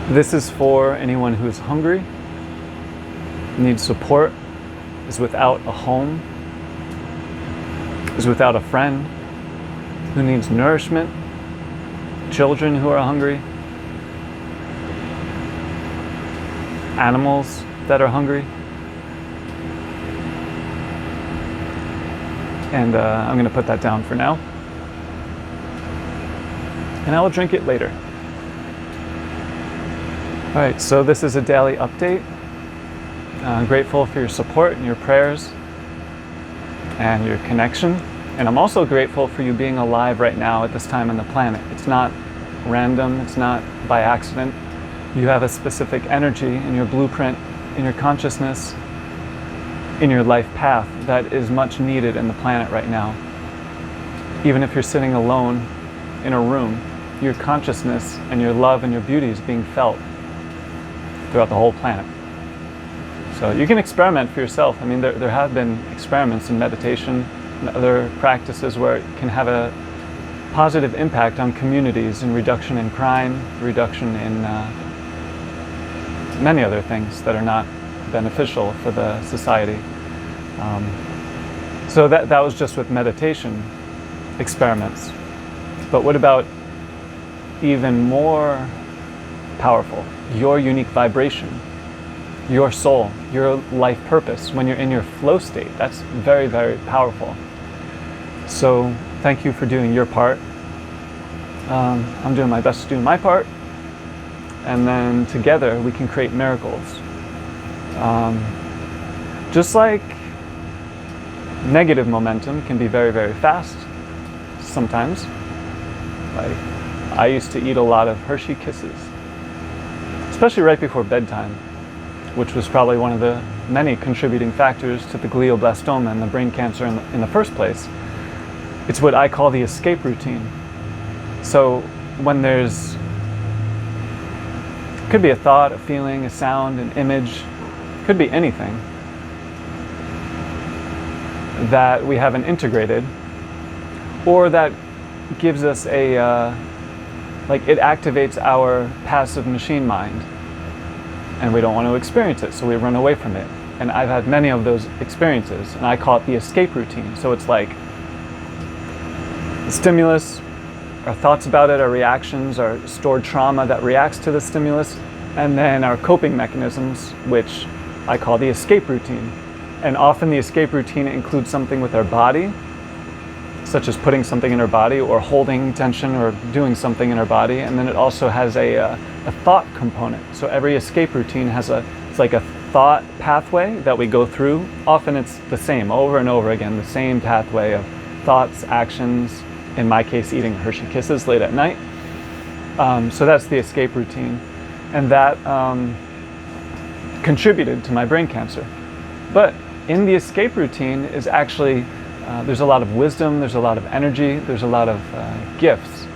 This is for anyone who's hungry, needs support, is without a home, is without a friend, who needs nourishment, children who are hungry, animals that are hungry. And I'm going to put that down for now. And I will drink it later. All right, so this is a daily update. I'm grateful for your support and your prayers and your connection. And I'm also grateful for you being alive right now at this time on the planet. It's not random, it's not by accident. You have a specific energy in your blueprint, in your consciousness, in your life path that is much needed in the planet right now. Even if you're sitting alone in a room, your consciousness and your love and your beauty is being felt throughout the whole planet. So you can experiment for yourself. I mean, there have been experiments in meditation and other practices where it can have a positive impact on communities and reduction in crime, reduction in many other things that are not beneficial for the society. So that was just with meditation experiments. But what about even more powerful, your unique vibration, your soul, your life purpose when you're in your flow state? That's very, very powerful. So thank you for doing your part. I'm doing my best to do my part, and then together we can create miracles. Just like negative momentum can be very, very fast sometimes. Like, I used to eat a lot of Hershey Kisses, especially right before bedtime, which was probably one of the many contributing factors to the glioblastoma and the brain cancer in the first place. It's what I call the escape routine. So when there's, could be a thought, a feeling, a sound, an image, could be anything that we haven't integrated, or that gives us a, like it activates our passive machine mind, and we don't want to experience it, so we run away from it. And I've had many of those experiences, and I call it the escape routine. So it's like the stimulus, our thoughts about it, our reactions, our stored trauma that reacts to the stimulus, and then our coping mechanisms, which I call the escape routine. And often the escape routine includes something with our body, such as putting something in our body or holding tension or doing something in our body. And then it also has a thought component. So every escape routine has it's like a thought pathway that we go through. Often it's the same over and over again, the same pathway of thoughts, actions, in my case, eating Hershey Kisses late at night. So that's the escape routine. And that contributed to my brain cancer. But in the escape routine is actually, there's a lot of wisdom, there's a lot of energy, there's a lot of gifts.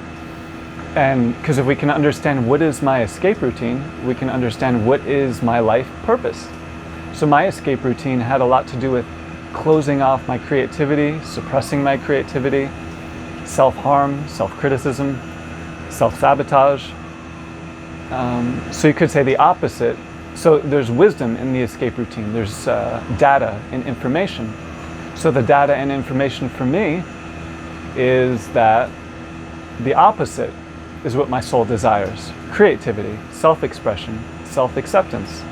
And because if we can understand what is my escape routine, we can understand what is my life purpose. So my escape routine had a lot to do with closing off my creativity, suppressing my creativity, self-harm, self-criticism, self-sabotage. So you could say the opposite. So there's wisdom in the escape routine. There's data and information. So the data and information for me is that the opposite is what my soul desires. Creativity, self-expression, self-acceptance,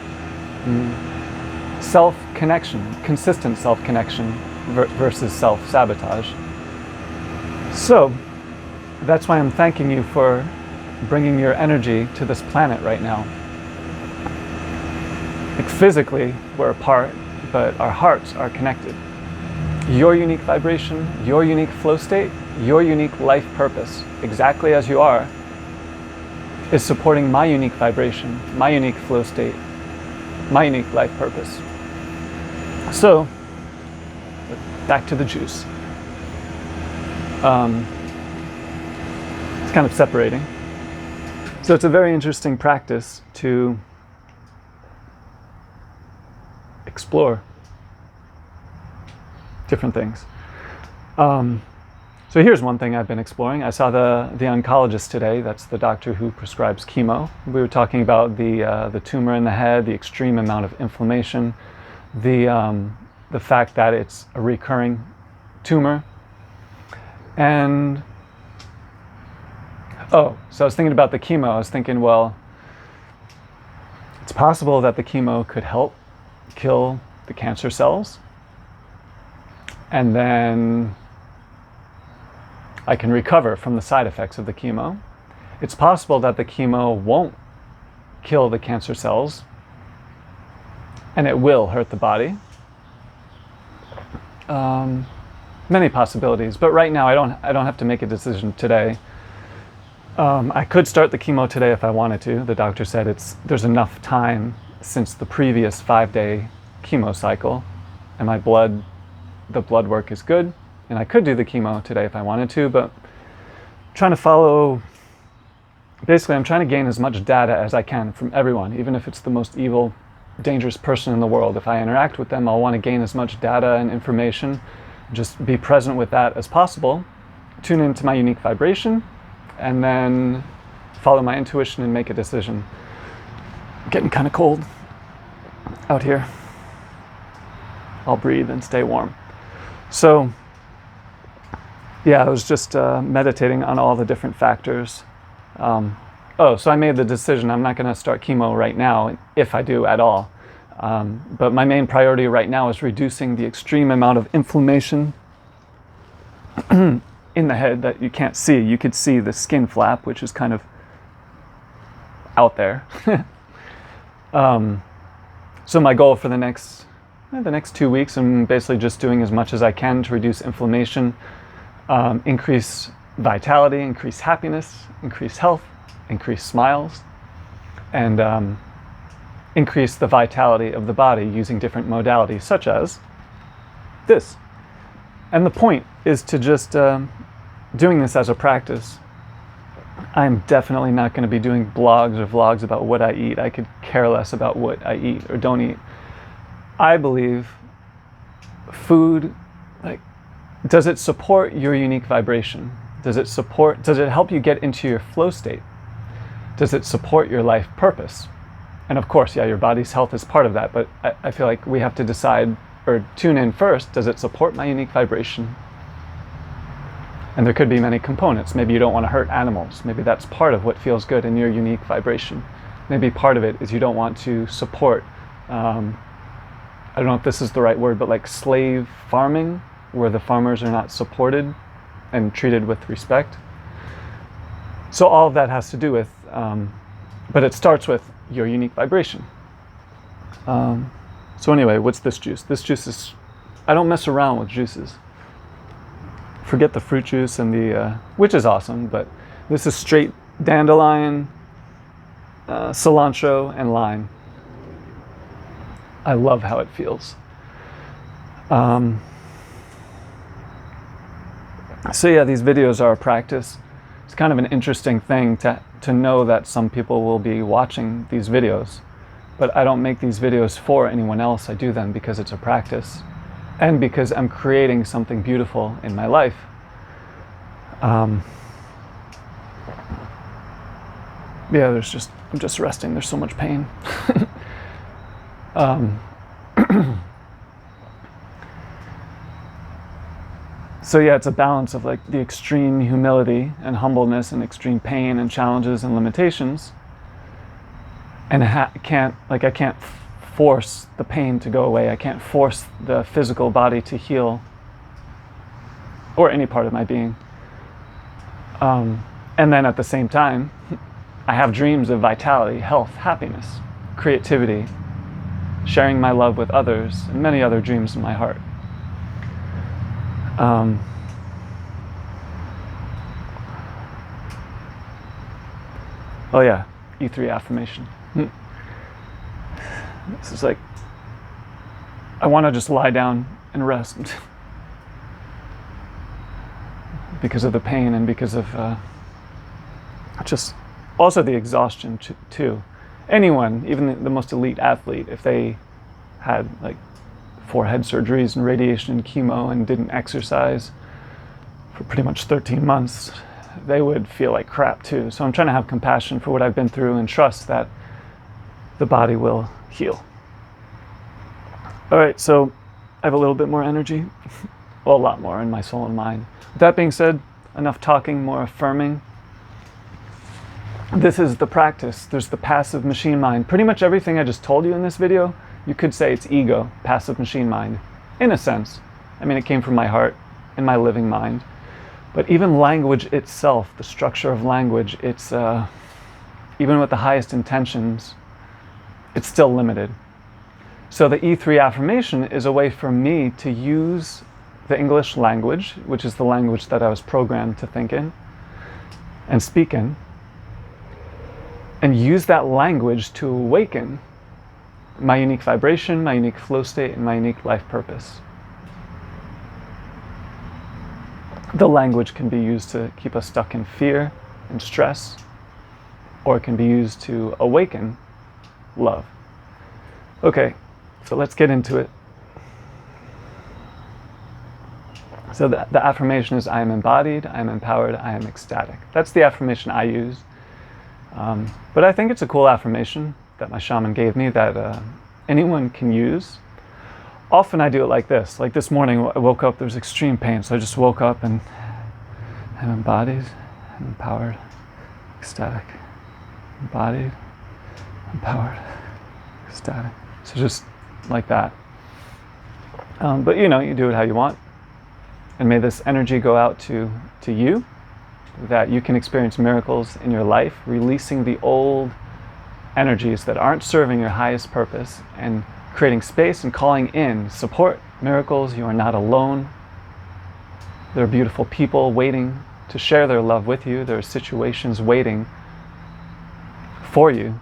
self-connection, consistent self-connection versus self-sabotage. So that's why I'm thanking you for bringing your energy to this planet right now. Like physically, we're apart, but our hearts are connected. Your unique vibration, your unique flow state, your unique life purpose, exactly as you are, is supporting my unique vibration, my unique flow state, my unique life purpose. So, back to the juice. It's kind of separating. So it's a very interesting practice to explore different things. So So here's one thing I've been exploring. I saw the oncologist today. That's the doctor who prescribes chemo. We were talking about the tumor in the head, the extreme amount of inflammation, the fact that it's a recurring tumor. And so I was thinking about the chemo. I was thinking, well, it's possible that the chemo could help kill the cancer cells, and then I can recover from the side effects of the chemo. It's possible that the chemo won't kill the cancer cells, and it will hurt the body. Many possibilities, but right now I don't have to make a decision today. I could start the chemo today if I wanted to. The doctor said there's enough time since the previous 5-day chemo cycle, and the blood work is good, and I could do the chemo today if I wanted to, but basically I'm trying to gain as much data as I can from everyone, even if it's the most evil, dangerous person in the world. If I interact with them, I'll want to gain as much data and information, just be present with that as possible, tune into my unique vibration, and then follow my intuition and make a decision. Getting kind of cold out here. I'll breathe and stay warm. So yeah, I was just meditating on all the different factors. So I made the decision I'm not going to start chemo right now, if I do at all. But my main priority right now is reducing the extreme amount of inflammation in the head that you can't see. You could see the skin flap, which is kind of out there. So my goal for the next 2 weeks, I'm basically just doing as much as I can to reduce inflammation, increase vitality, increase happiness, increase health, increase smiles, and increase the vitality of the body using different modalities, such as this. And the point is to just doing this as a practice. I'm definitely not going to be doing blogs or vlogs about what I eat. I could care less about what I eat or don't eat. I believe food, does it support your unique vibration? Does it help you get into your flow state? Does it support your life purpose? And of course, yeah, your body's health is part of that, but I feel like we have to decide or tune in first. Does it support my unique vibration? And there could be many components. Maybe you don't want to hurt animals. Maybe that's part of what feels good in your unique vibration. Maybe part of it is you don't want to support, I don't know if this is the right word, but like slave farming, where the farmers are not supported and treated with respect. So all of that has to do with, but it starts with your unique vibration. So anyway, what's this juice? This juice is, I don't mess around with juices. Forget the fruit juice and which is awesome, but this is straight dandelion, cilantro, and lime. I love how it feels. So yeah, these videos are a practice. It's kind of an interesting thing to know that some people will be watching these videos, but I don't make these videos for anyone else. I do them because it's a practice and because I'm creating something beautiful in my life. Yeah, I'm just resting. There's so much pain. So yeah, it's a balance of like the extreme humility and humbleness and extreme pain and challenges and limitations. And I can't force the pain to go away. I can't force the physical body to heal, or any part of my being. And then at the same time, I have dreams of vitality, health, happiness, creativity, sharing my love with others, and many other dreams in my heart. Oh yeah, E3 affirmation. This is like, I want to just lie down and rest because of the pain and because of just also the exhaustion too. Anyone, even the most elite athlete, if they had like 4 head surgeries and radiation and chemo and didn't exercise for pretty much 13 months, they would feel like crap too. So I'm trying to have compassion for what I've been through and trust that the body will heal. All right, so I have a little bit more energy, well, a lot more in my soul and mind. With that being said, enough talking, more affirming. This is the practice. There's the passive machine mind. Pretty much everything I just told you in this video, you could say it's ego, passive machine mind, in a sense. I mean, it came from my heart and my living mind. But even language itself, the structure of language, it's, even with the highest intentions, it's still limited. So the E3 affirmation is a way for me to use the English language, which is the language that I was programmed to think in and speak in, and use that language to awaken my unique vibration, my unique flow state, and my unique life purpose. The language can be used to keep us stuck in fear and stress, or it can be used to awaken love. Okay, so let's get into it. So the affirmation is, I am embodied, I am empowered, I am ecstatic. That's the affirmation I use. But I think it's a cool affirmation that my shaman gave me that anyone can use. Often I do it like this. Like this morning, I woke up, there was extreme pain, so I just woke up and I'm embodied, I'm empowered, ecstatic. Embodied, empowered, ecstatic. So just like that. But you know, you do it how you want. And may this energy go out to you, that you can experience miracles in your life, releasing the old energies that aren't serving your highest purpose and creating space and calling in support, miracles. You are not alone. There are beautiful people waiting to share their love with you. There are situations waiting for you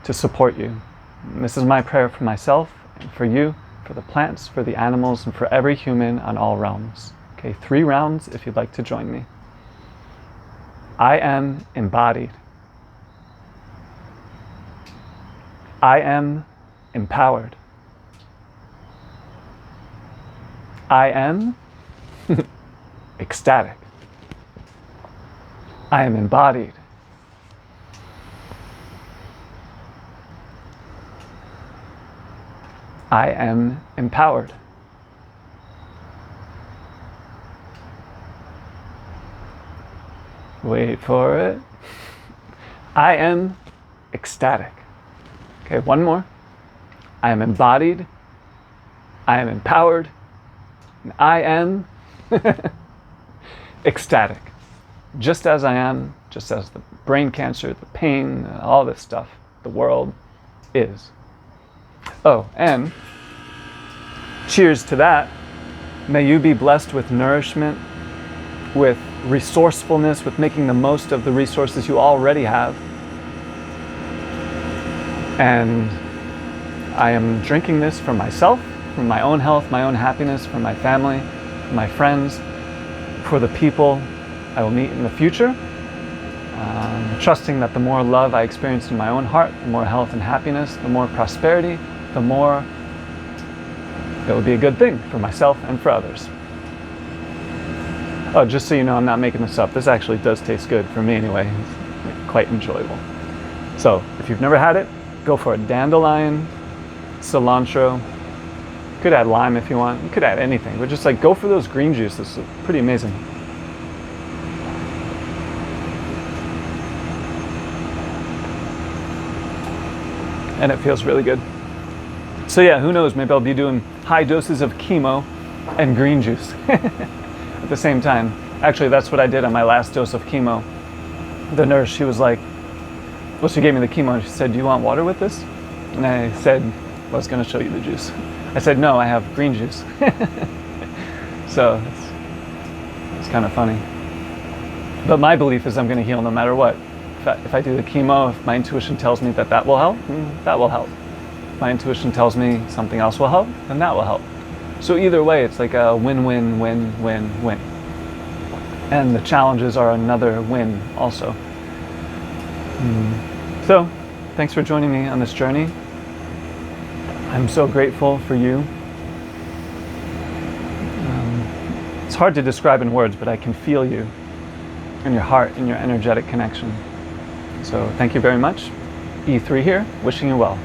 to support you. And this is my prayer for myself and for you, for the plants, for the animals, and for every human on all realms. Okay, 3 rounds if you'd like to join me. I am embodied. I am empowered. I am ecstatic. I am embodied. I am empowered. Wait for it. I am ecstatic. Okay, one more. I am embodied. I am empowered. And I am ecstatic. Just as I am, just as the brain cancer, the pain, all this stuff, the world is. Oh, and cheers to that. May you be blessed with nourishment, with resourcefulness, with making the most of the resources you already have. And I am drinking this for myself, for my own health, my own happiness, for my family, for my friends, for the people I will meet in the future. Trusting that the more love I experience in my own heart, the more health and happiness, the more prosperity, the more it will be a good thing for myself and for others. Oh, just so you know, I'm not making this up. This actually does taste good for me anyway. It's quite enjoyable. So if you've never had it, go for it. Dandelion, cilantro. You could add lime if you want. You could add anything, but just like go for those green juices. It's pretty amazing. And it feels really good. So yeah, who knows, maybe I'll be doing high doses of chemo and green juice at the same time. Actually, that's what I did on my last dose of chemo. The nurse, she was like, well, she gave me the chemo and she said, do you want water with this? And I said, well, I was gonna show you the juice. I said, no, I have green juice. So it's kind of funny. But my belief is I'm gonna heal no matter what. If I do the chemo, if my intuition tells me that that will help, that will help. If my intuition tells me something else will help, then that will help. So either way, it's like a win-win, win-win-win. And the challenges are another win also. So, thanks for joining me on this journey. I'm so grateful for you. It's hard to describe in words, but I can feel you in your heart, in your energetic connection. So thank you very much. E3 here, wishing you well.